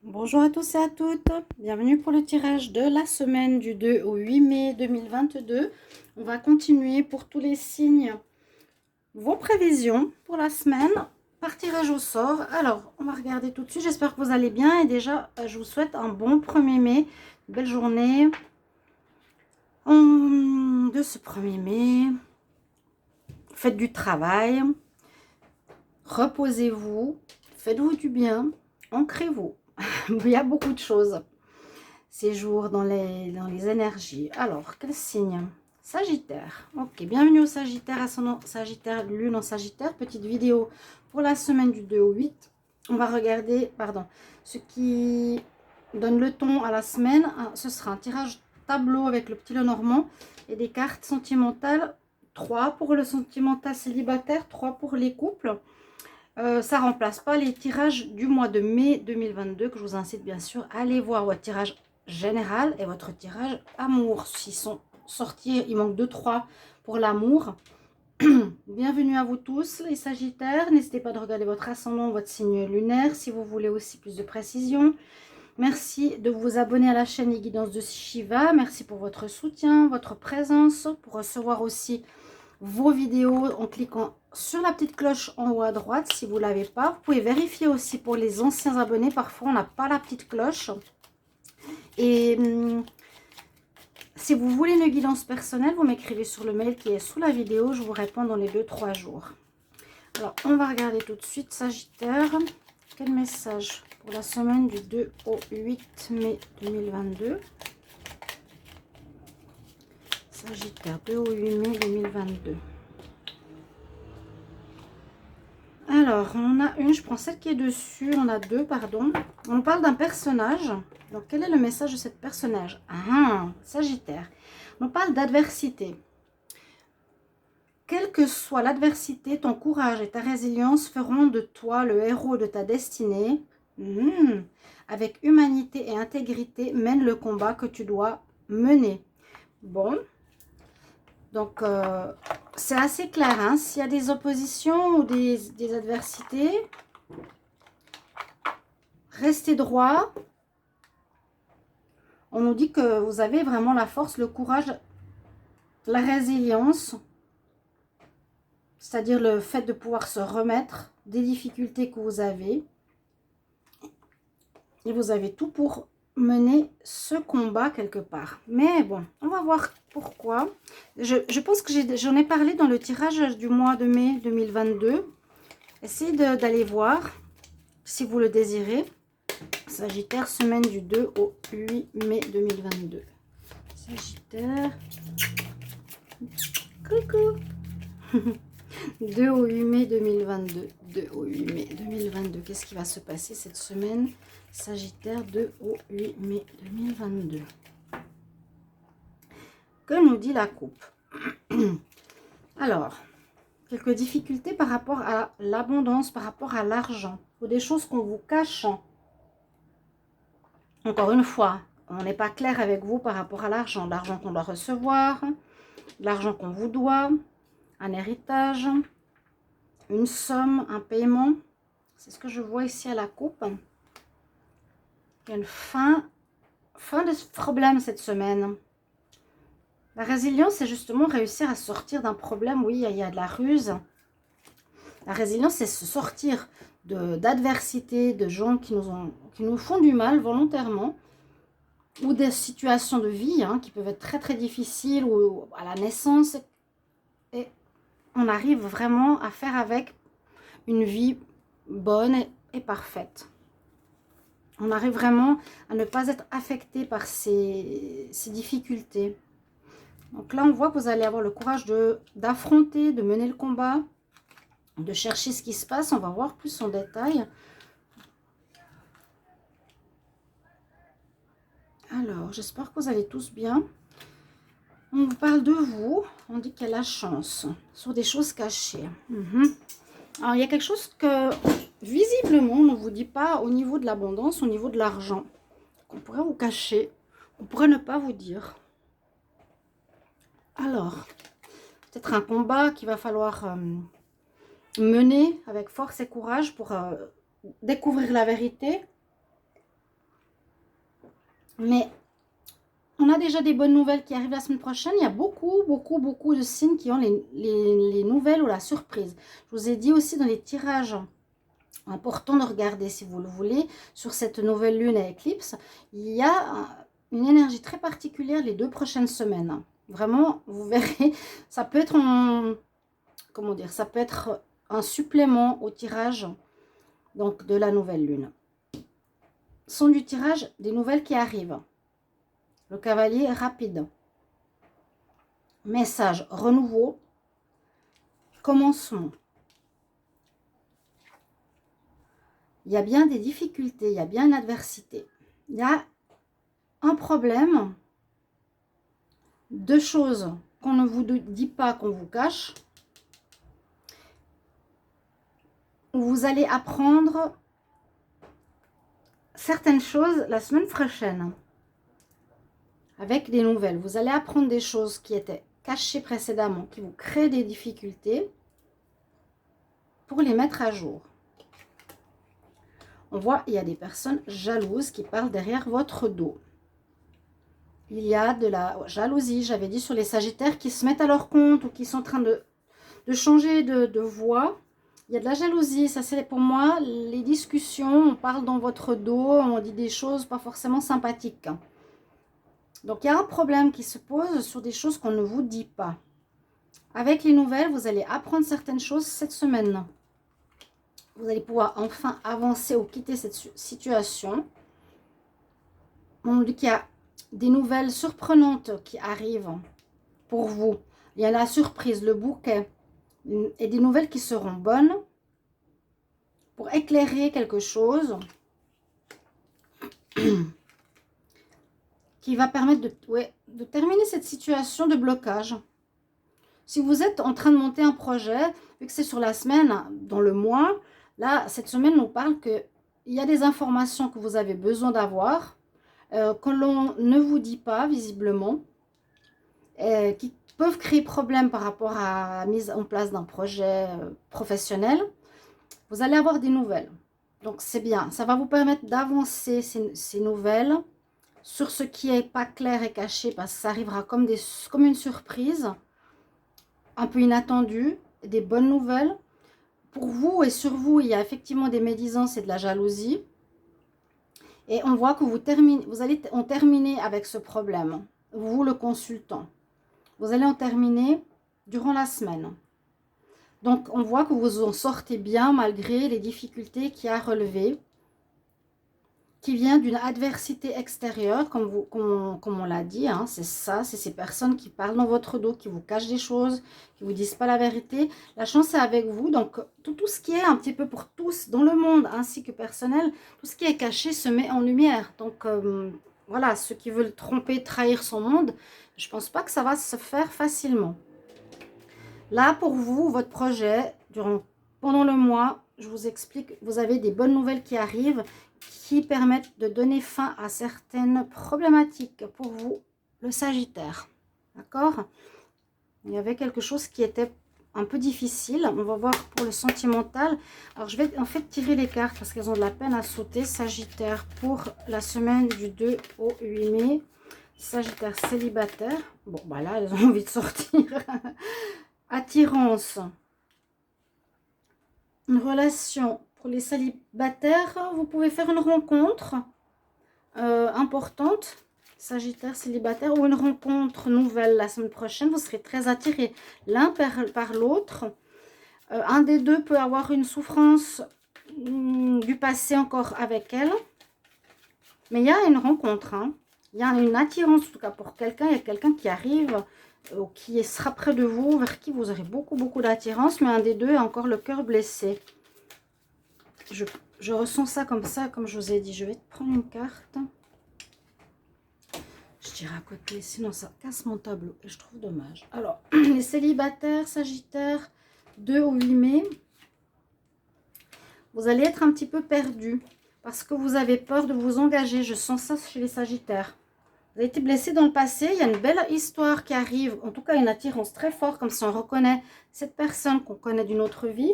Bonjour à tous et à toutes, bienvenue pour le tirage de la semaine du 2 au 8 mai 2022. On va continuer pour tous les signes vos prévisions pour la semaine par tirage au sort. Alors, on va regarder tout de suite, j'espère que vous allez bien et déjà, je vous souhaite un bon 1er mai, une belle journée de ce 1er mai. Faites du travail, reposez-vous, faites-vous du bien, ancrez-vous. Il y a beaucoup de choses ces jours dans les énergies. Alors, quel signe? Sagittaire. Ok, bienvenue au Sagittaire, ascendant Sagittaire, lune en Sagittaire. Petite vidéo pour la semaine du 2 au 8. On va regarder, pardon, ce qui donne le ton à la semaine. Ce sera un tirage tableau avec le petit Lenormand et des cartes sentimentales. 3 pour le sentimental célibataire, 3 pour les couples. Ça ne remplace pas les tirages du mois de mai 2022 que je vous incite bien sûr à aller voir votre tirage général et votre tirage amour. S'ils sont sortis, il manque 2-3 pour l'amour. Bienvenue à vous tous les Sagittaires. N'hésitez pas de regarder votre ascendant, votre signe lunaire si vous voulez aussi plus de précision. Merci de vous abonner à la chaîne Les Guidances de Shiva. Merci pour votre soutien, votre présence, pour recevoir aussi vos vidéos en cliquant sur la petite cloche en haut à droite si vous ne l'avez pas. Vous pouvez vérifier aussi pour les anciens abonnés. Parfois, on n'a pas la petite cloche. Et si vous voulez une guidance personnelle, vous m'écrivez sur le mail qui est sous la vidéo. Je vous réponds dans les 2-3 jours. Alors, on va regarder tout de suite Sagittaire. Quel message pour la semaine du 2 au 8 mai 2022? Sagittaire, 2 au 8 mai 2022. Alors, on a une, je prends celle qui est dessus, on a deux, pardon. On parle d'un personnage. Donc, quel est le message de ce personnage? Sagittaire. On parle d'adversité. Quelle que soit l'adversité, ton courage et ta résilience feront de toi le héros de ta destinée. Avec humanité et intégrité, mène le combat que tu dois mener. Bon. Donc, c'est assez clair. Hein? S'il y a des oppositions ou des adversités, restez droit. On nous dit que vous avez vraiment la force, le courage, la résilience. C'est-à-dire le fait de pouvoir se remettre des difficultés que vous avez. Et vous avez tout pour mener ce combat quelque part. Mais bon, on va voir pourquoi. Je pense que j'en ai parlé dans le tirage du mois de mai 2022. Essayez d'aller voir si vous le désirez. Sagittaire, semaine du 2 au 8 mai 2022. Sagittaire. Coucou. 2 au 8 mai 2022. 2 au 8 mai 2022. Qu'est-ce qui va se passer cette semaine? Sagittaire, 2 au 8 mai 2022. Que nous dit la coupe? Alors, quelques difficultés par rapport à l'abondance, par rapport à l'argent, ou des choses qu'on vous cache. Encore une fois, on n'est pas clair avec vous par rapport à l'argent. L'argent qu'on doit recevoir, l'argent qu'on vous doit, un héritage, une somme, un paiement. C'est ce que je vois ici à la coupe. Il y a une fin de ce problème cette semaine. La résilience, c'est justement réussir à sortir d'un problème. Oui, il y a de la ruse. La résilience, c'est se sortir d'adversité, de gens qui nous font du mal volontairement, ou des situations de vie qui peuvent être très très difficiles, ou à la naissance. Et on arrive vraiment à faire avec une vie bonne et parfaite. On arrive vraiment à ne pas être affecté par ces difficultés. Donc là, on voit que vous allez avoir le courage d'affronter, de mener le combat, de chercher ce qui se passe. On va voir plus en détail. Alors, j'espère que vous allez tous bien. On vous parle de vous. On dit qu'il y a la chance sur des choses cachées. Alors, il y a quelque chose que, visiblement, on ne vous dit pas au niveau de l'abondance, au niveau de l'argent, qu'on pourrait vous cacher, on pourrait ne pas vous dire. Alors, peut-être un combat qu'il va falloir mener avec force et courage pour découvrir la vérité. Mais on a déjà des bonnes nouvelles qui arrivent la semaine prochaine. Il y a beaucoup de signes qui ont les nouvelles ou la surprise. Je vous ai dit aussi dans les tirages, important de regarder si vous le voulez, sur cette nouvelle lune et éclipse, il y a une énergie très particulière les 2 prochaines semaines. Vraiment, vous verrez, ça peut être comment dire, ça peut être un supplément au tirage donc de la nouvelle lune. Sont du tirage des nouvelles qui arrivent. Le cavalier est rapide. Message, renouveau, commencement. Il y a bien des difficultés, il y a bien une adversité. Il y a un problème, 2 choses qu'on ne vous dit pas, qu'on vous cache. Vous allez apprendre certaines choses la semaine prochaine. Avec des nouvelles. Vous allez apprendre des choses qui étaient cachées précédemment, qui vous créent des difficultés, pour les mettre à jour. On voit, il y a des personnes jalouses qui parlent derrière votre dos. Il y a de la jalousie, j'avais dit, sur les sagittaires qui se mettent à leur compte ou qui sont en train de changer de voie. Il y a de la jalousie, ça c'est pour moi les discussions, on parle dans votre dos, on dit des choses pas forcément sympathiques. Donc il y a un problème qui se pose sur des choses qu'on ne vous dit pas. Avec les nouvelles, vous allez apprendre certaines choses cette semaine. Vous allez pouvoir enfin avancer ou quitter cette situation. On dit qu'il y a des nouvelles surprenantes qui arrivent pour vous. Il y a la surprise, le bouquet. Et des nouvelles qui seront bonnes pour éclairer quelque chose qui va permettre de terminer cette situation de blocage. Si vous êtes en train de monter un projet, vu que c'est sur la semaine, dans le mois, là, cette semaine nous parle qu'il y a des informations que vous avez besoin d'avoir, que l'on ne vous dit pas visiblement, qui peuvent créer problème par rapport à la mise en place d'un projet professionnel. Vous allez avoir des nouvelles. Donc c'est bien, ça va vous permettre d'avancer ces nouvelles sur ce qui n'est pas clair et caché, parce que ça arrivera comme une surprise, un peu inattendue, des bonnes nouvelles. Pour vous et sur vous, il y a effectivement des médisances et de la jalousie. Et on voit que vous allez en terminer avec ce problème, vous le consultant. Vous allez en terminer durant la semaine. Donc, on voit que vous en sortez bien malgré les difficultés qu'il y a à relever, qui vient d'une adversité extérieure, comme on l'a dit. Hein, c'est ça, c'est ces personnes qui parlent dans votre dos, qui vous cachent des choses, qui ne vous disent pas la vérité. La chance est avec vous. Donc, tout ce qui est un petit peu pour tous dans le monde, ainsi que personnel, tout ce qui est caché se met en lumière. Donc, voilà, ceux qui veulent tromper, trahir son monde, je ne pense pas que ça va se faire facilement. Là, pour vous, votre projet, pendant le mois, je vous explique, vous avez des bonnes nouvelles qui arrivent, qui permettent de donner fin à certaines problématiques pour vous, le Sagittaire. D'accord? Il y avait quelque chose qui était un peu difficile. On va voir pour le sentimental. Alors, je vais en fait tirer les cartes parce qu'elles ont de la peine à sauter. Sagittaire pour la semaine du 2 au 8 mai. Sagittaire célibataire. Bon, bah là, elles ont envie de sortir. Attirance. Une relation. Pour les célibataires, vous pouvez faire une rencontre importante. Sagittaire célibataire ou une rencontre nouvelle la semaine prochaine. Vous serez très attirés l'un par l'autre. Un des deux peut avoir une souffrance du passé encore avec elle. Mais il y a une rencontre. Hein. Il y a une attirance en tout cas pour quelqu'un. Il y a quelqu'un qui arrive qui sera près de vous, vers qui vous aurez beaucoup d'attirance. Mais un des deux a encore le cœur blessé. Je ressens ça, comme je vous ai dit. Je vais prendre une carte. Je tire à côté, sinon ça casse mon tableau. Et je trouve dommage. Alors, les célibataires, Sagittaire, 2 au 8 mai. Vous allez être un petit peu perdu. Parce que vous avez peur de vous engager. Je sens ça chez les Sagittaires. Vous avez été blessé dans le passé. Il y a une belle histoire qui arrive. En tout cas, une attirance très forte. Comme si on reconnaît cette personne qu'on connaît d'une autre vie.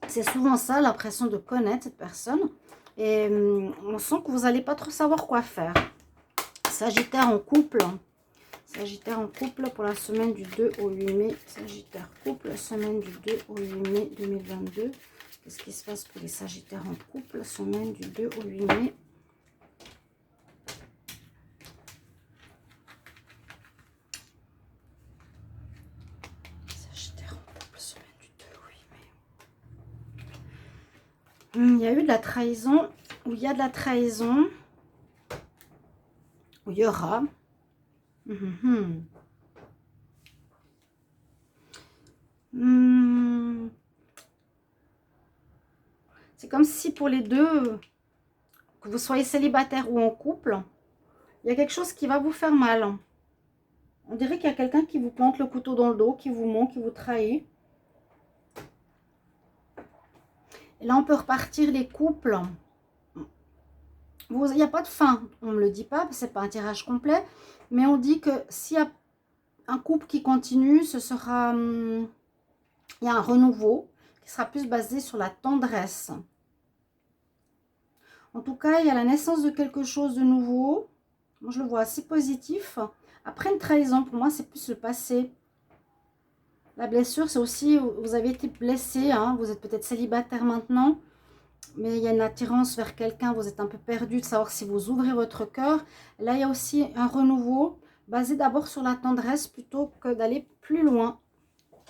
C'est souvent ça, l'impression de connaître cette personne. Et on sent que vous n'allez pas trop savoir quoi faire. Sagittaire en couple. Sagittaire en couple pour la semaine du 2 au 8 mai. Sagittaire couple, semaine du 2 au 8 mai 2022. Qu'est-ce qui se passe pour les Sagittaires en couple, semaine du 2 au 8 mai. Sagittaire en couple, semaine du 2 au 8 mai. Il y a eu de la trahison, ou il y a de la trahison, ou il y aura. C'est comme si pour les deux, que vous soyez célibataire ou en couple, il y a quelque chose qui va vous faire mal. On dirait qu'il y a quelqu'un qui vous plante le couteau dans le dos, qui vous ment, qui vous trahit. Et là, on peut repartir les couples. Il n'y a pas de fin, on ne me le dit pas, c'est pas un tirage complet. Mais on dit que s'il y a un couple qui continue, ce sera... il y a un renouveau qui sera plus basé sur la tendresse. En tout cas, il y a la naissance de quelque chose de nouveau. Moi, je le vois assez positif. Après une trahison, pour moi, c'est plus le passé. La blessure, c'est aussi, vous avez été blessé, hein, vous êtes peut-être célibataire maintenant, mais il y a une attirance vers quelqu'un, vous êtes un peu perdu de savoir si vous ouvrez votre cœur. Là, il y a aussi un renouveau basé d'abord sur la tendresse plutôt que d'aller plus loin.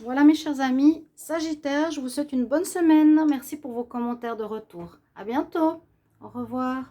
Voilà mes chers amis, Sagittaire, je vous souhaite une bonne semaine. Merci pour vos commentaires de retour. À bientôt. Au revoir.